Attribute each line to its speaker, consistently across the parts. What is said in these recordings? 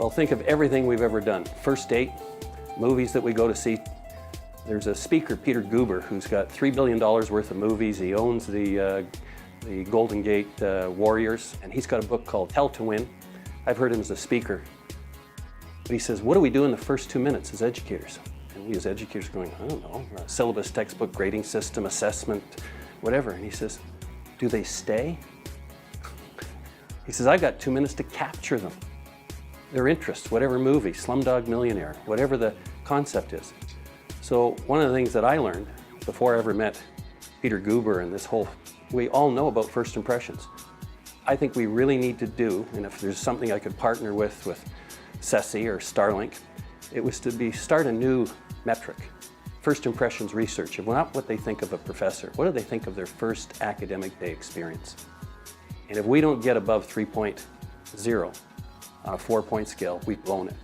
Speaker 1: Well, think of everything we've ever done. First date, movies that we go to see. There's a speaker, Peter Guber, who's got $3 billion worth of movies. He owns the Golden Gate Warriors, and he's got a book called Hell to Win. I've heard him as a speaker. But he says, what do we do in the first 2 minutes as educators? And we as educators going, I don't know, syllabus, textbook, grading system, assessment, whatever. And he says, do they stay? He says, I've got 2 minutes to capture them. Their interests, whatever movie, Slumdog Millionaire, whatever the concept is. So one of the things that I learned before I ever met Peter Guber and this whole, we all know about first impressions. I think we really need to do, and if there's something I could partner with SESI or Starlink, it was to start a new metric. First impressions research, of not what they think of a professor, what do they think of their first academic day experience? And if we don't get above 3.0 on a 4-point scale, we've blown it.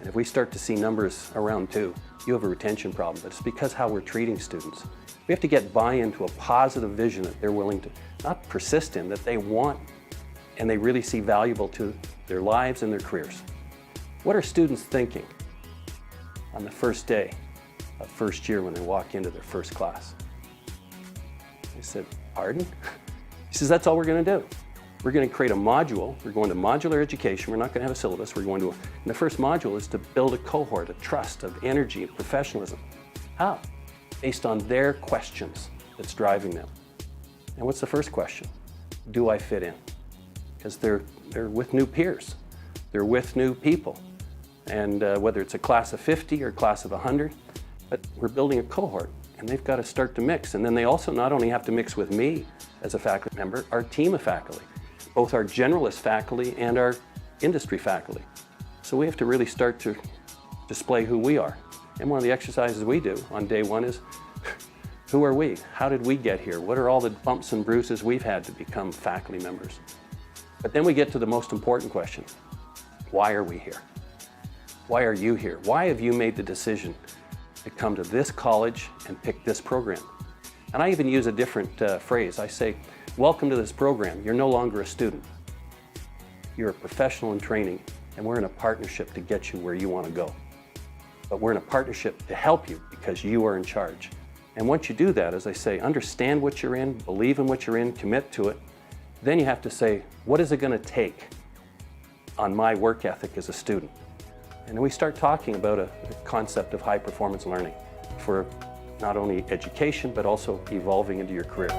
Speaker 1: And if we start to see numbers around 2, you have a retention problem, but it's because how we're treating students. We have to get buy-in to a positive vision that they're willing to not persist in, that they want and they really see valuable to their lives and their careers. What are students thinking on the first day of first year when they walk into their first class? I said, pardon? He says, that's all we're going to do. We're going to create a module. We're going to modular education. We're not going to have a syllabus. We're going to, and the first module is to build a cohort, a trust of energy and professionalism. How? Based on their questions that's driving them. And what's the first question? Do I fit in? Because they're with new peers. They're with new people. And whether it's a class of 50 or a class of 100, but we're building a cohort and they've got to start to mix. And then they also not only have to mix with me as a faculty member, our team of faculty, both our generalist faculty and our industry faculty. So we have to really start to display who we are. And one of the exercises we do on day one is, who are we? How did we get here? What are all the bumps and bruises we've had to become faculty members? But then we get to the most important question. Why are we here? Why are you here? Why have you made the decision to come to this college and pick this program? And I even use a different phrase. I say, welcome to this program. You're no longer a student. You're a professional in training, and we're in a partnership to get you where you want to go. But we're in a partnership to help you because you are in charge. And once you do that, as I say, understand what you're in, believe in what you're in, commit to it. Then you have to say, what is it going to take on my work ethic as a student? And then we start talking about a concept of high performance learning for not only education, but also evolving into your career.